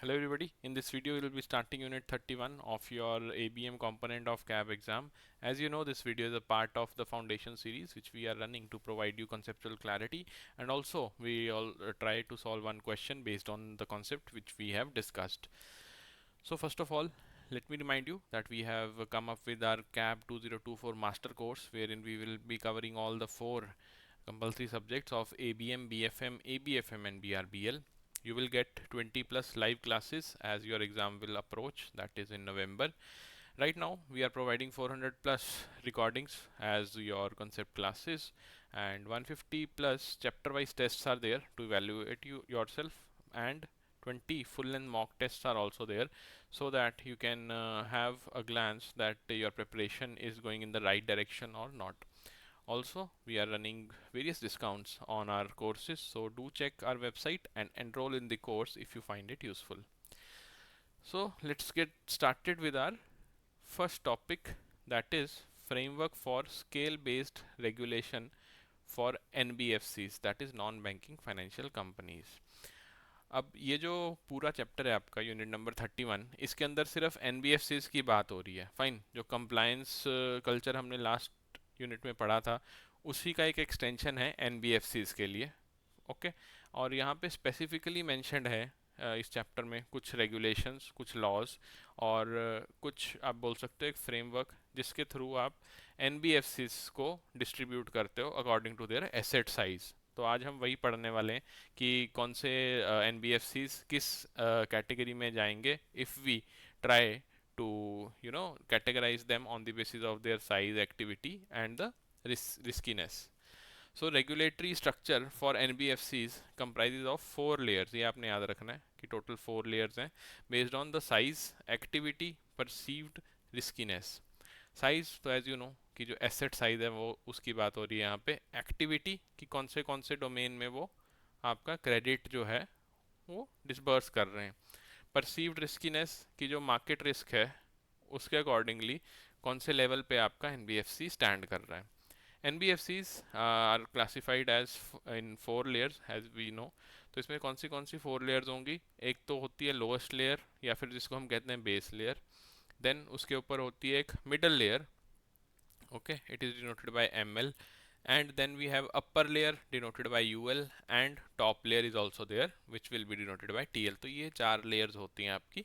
Hello everybody. In this video, we will be starting unit 31 of your ABM component of CAB exam. As you know, this video is a part of the foundation series which we are running to provide you conceptual clarity, and also we all try to solve one question based on the concept which we have discussed. So first of all, let me remind you that we have come up with our CAB 2024 master course, wherein we will be covering all the four compulsory subjects of ABM, BFM, ABFM and BRBL. You will get 20 plus live classes as your exam will approach, that is in November. Right now we are providing 400 plus recordings as your concept classes, and 150 plus chapter wise tests are there to evaluate you yourself, and 20 full length mock tests are also there, so that you can have a glance that your preparation is going in the right direction or not. Also, we are running various discounts on our courses, so do check our website and enroll in the course if you find it useful. So let's get started with our first topic, that is framework for scale based regulation for NBFCs, that is non banking financial companies. अब ये जो पूरा chapter है आपका unit number 31, इसके अंदर सिर्फ NBFCs की बात हो रही है. फाइन, जो कंप्लायंस कल्चर हमने लास्ट यूनिट में पढ़ा था उसी का एक एक्सटेंशन है एनबीएफसीज के लिए. ओके और यहाँ पे स्पेसिफिकली मेंशन्ड है इस चैप्टर में कुछ रेगुलेशंस, कुछ लॉज और कुछ आप बोल सकते हो एक फ्रेमवर्क जिसके थ्रू आप एनबीएफसीज को डिस्ट्रीब्यूट करते हो according to their asset size. तो आज हम वही पढ़ने वाले हैं कि कौन से एनबीएफसीज किस कैटेगरी में जाएंगे if we try to categorize them on the basis of their size, activity and the riskiness. So regulatory structure for NBFCs comprises of 4 layers. ये आपने याद रखना है कि टोटल 4 layers हैं based on the size, activity, perceived riskiness. Size तो as you know कि जो एसेट साइज है वो उसकी बात हो रही है यहाँ पे. एक्टिविटी कि कौन से डोमेन में वो आपका क्रेडिट जो है वो डिसबर्स कर रहे हैं. परसीव्ड रिस्कीनेस कि जो मार्केट रिस्क है उसके अकॉर्डिंगली कौन से लेवल पे आपका एनबीएफसी स्टैंड कर रहा है. NBFCs are classified as in 4 layers as we know. तो इसमें कौन सी 4 layers होंगी. एक तो होती है लोएस्ट लेयर या फिर जिसको हम कहते हैं बेस लेयर. देन उसके ऊपर होती है एक middle layer. Okay, it is denoted by ML. And then we have upper layer denoted by UL and top layer is also there which will be denoted by TL. तो ये 4 layers होती हैं आपकी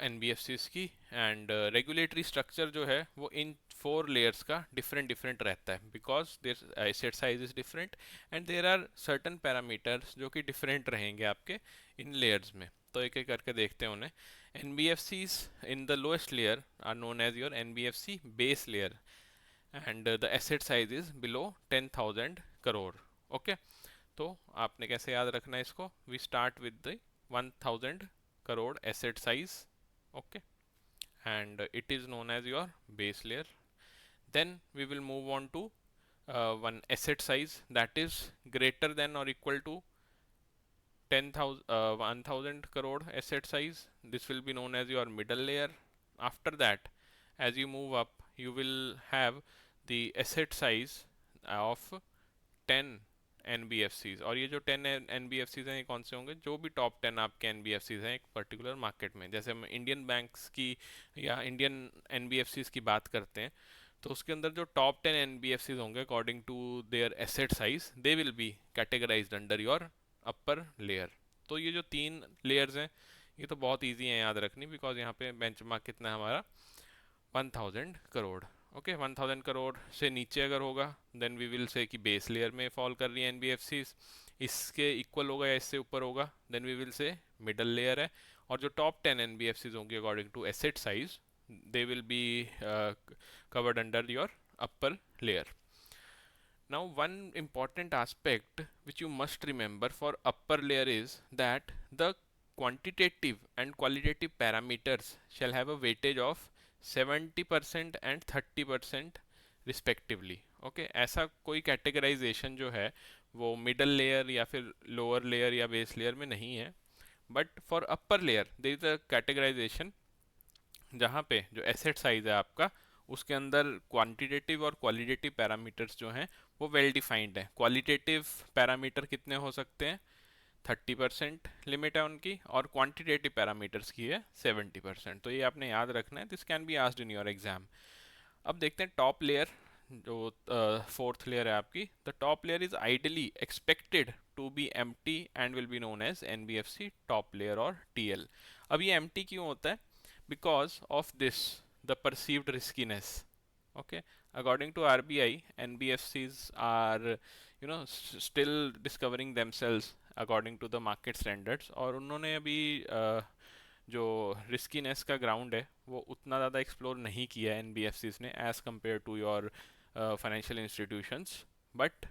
NBFCs की. And regulatory structure जो है वो इन 4 layers का डिफरेंट रहता है because their asset size is different and there are certain parameters जो कि डिफरेंट रहेंगे आपके इन लेयर्स में. तो एक एक करके देखते हैं उन्हें. NBFCs in the lowest layer are known as your NBFC base layer and the asset size is below 10,000 crore. Okay, तो आपने कैसे याद रखना है इसको. We start with the 1,000 crore asset size. Okay, and it is known as your base layer. Then we will move on to one asset size that is greater than or equal to 1,000 crore asset size. This will be known as your middle layer. After that, as you move up, you will have the asset size of 10 NBFCs. और ये जो 10 NBFCs हैं ये कौन से होंगे, जो भी टॉप 10 आपके NBFCs हैं एक पर्टिकुलर मार्केट में. जैसे हम इंडियन बैंक्स की या इंडियन NBFCs की बात करते हैं तो उसके अंदर जो टॉप 10 NBFCs होंगे according to their asset size they will be categorized under your upper layer. तो ये जो 3 लेयर्स हैं ये तो बहुत ईजी है याद रखनी बिकॉज यहाँ पे बेंचमार्क कितना है हमारा 1,000 करोड़. ओके, 1,000 करोड़ से नीचे अगर होगा देन वी विल से कि बेस लेयर में फॉल कर रही है NBFCs. इसके इक्वल होगा या इससे ऊपर होगा then we will say middle layer है. और जो टॉप 10 NBFCs होंगे according to asset size they will be covered under your upper layer. Now, one important aspect which you must remember for upper layer is that the quantitative and qualitative parameters shall have a weightage of 70% and 30% respectively. Okay, ऐसा कोई categorisation जो है वो middle layer या फिर lower layer या base layer में नहीं है. But for upper layer there is a categorization जहाँ पे जो एसेट साइज है आपका उसके अंदर क्वांटिटेटिव और क्वालिटेटिव पैरामीटर्स जो हैं वो वेल डिफाइंड है. क्वालिटेटिव पैरामीटर कितने हो सकते हैं, 30% लिमिट है उनकी, और क्वांटिटेटिव पैरामीटर्स की है 70%। तो ये आपने याद रखना है, this can be asked in your exam. अब देखते हैं टॉप लेयर, जो फोर्थ लेयर है आपकी। The top layer is ideally expected to be empty and will be known as NBFC top layer और टीएल। अब ये एम्प्टी क्यों होता है? Because of this, the perceived riskiness. Okay, according to RBI, NBFCs are, still discovering themselves according to the market standards, और उन्होंने अभी जो रिस्कीनेस का ग्राउंड है वो उतना ज़्यादा एक्सप्लोर नहीं किया है NBFCs ने as compared to your financial institutions, but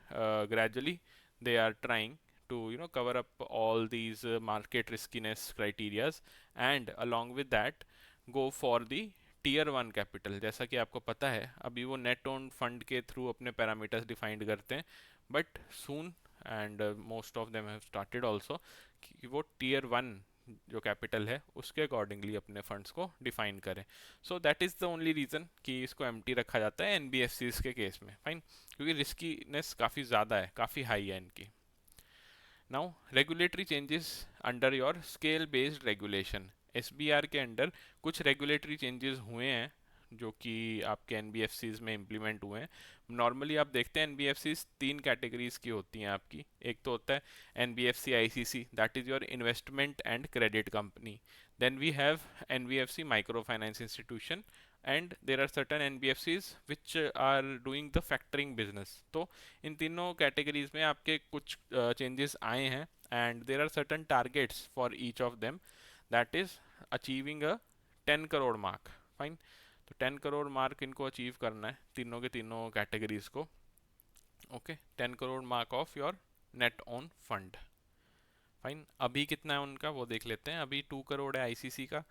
gradually they are trying to cover up all these market riskiness criterias, and along with that go for the tier one capital. जैसा कि आपको पता है अभी वो नेट ओन फंड के through अपने parameters defined करते हैं, but soon and most of them have started also कि वो टीयर वन जो कैपिटल है उसके अकॉर्डिंगली अपने फंड्स को डिफाइन करें। So that is the only reason कि इसको एम्प्टी रखा जाता है एनबीएफसीज के केस में, फाइन, क्योंकि रिस्कीनेस काफ़ी ज़्यादा है, काफ़ी हाई है इनकी। Now regulatory changes under your scale based regulation. SBR के अंडर कुछ रेगुलेटरी चेंजेस हुए हैं जो कि आपके एनबीएफसीज में इम्प्लीमेंट हुए हैं। नॉर्मली आप देखते हैं एनबीएफसीज तीन कैटेगरीज की होती हैं आपकी। एक तो होता है NBFC ICC, that is your investment and credit company. Then we have NBFC micro finance institution, and there are certain NBFCs which are doing the factoring business. तो इन तीनों कैटेगरीज में आपके कुछ चेंजेस आए हैं, and there are certain targets for each of them, that is achieving a 10 crore mark, fine. तो 10 crore mark इनको अचीव करना है तीनों के तीनों कैटेगरीज को। Okay, 10 crore mark of your net own fund, fine. अभी कितना है उनका वो देख लेते हैं। अभी 2 करोड़ है आईसीसी का,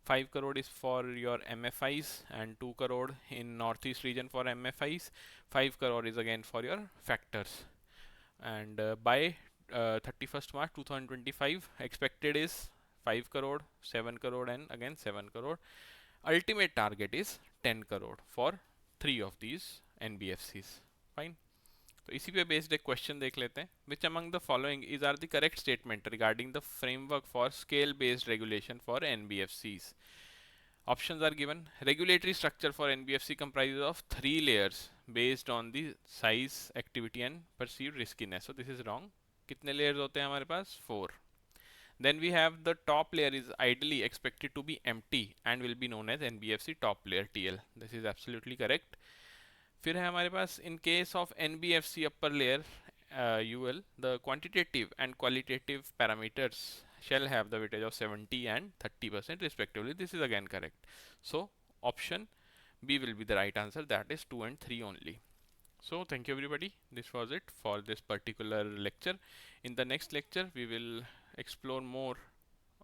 5 crore is for your MFIs, and 2 crore in north east region for MFIs, 5 crore is again for your factors. And by 31st March 2025 expected is 5 crore, 7 crore and again 7 crore. Ultimate target is 10 crore for 3 of these NBFCs, fine। तो इसी पे based एक question देख लेते हैं। Which among the following is are the correct statement regarding the framework for scale based regulation for NBFCs? Options are given. Regulatory structure for NBFC comprises of 3 layers based on the size, activity and perceived riskiness. So this is wrong. कितने layers होते हैं हमारे पास? 4. Then we have the top layer is ideally expected to be empty and will be known as NBFC top layer TL. This is absolutely correct. फिर है हमारे पास in case of NBFC upper layer UL, the quantitative and qualitative parameters shall have the weightage of 70 and 30% respectively. This is again correct. So option B will be the right answer, that is 2 and 3 only. So thank you everybody, this was it for this particular lecture. In the next lecture we will explore more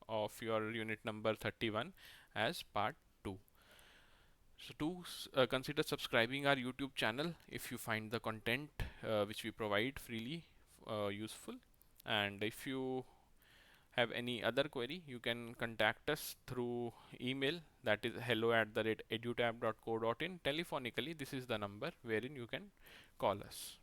of your unit number 31 as part 2. So do consider subscribing our YouTube channel if you find the content which we provide freely useful. And if you have any other query, you can contact us through email, that is hello@edutab.co.in. Telephonically, this is the number wherein you can call us.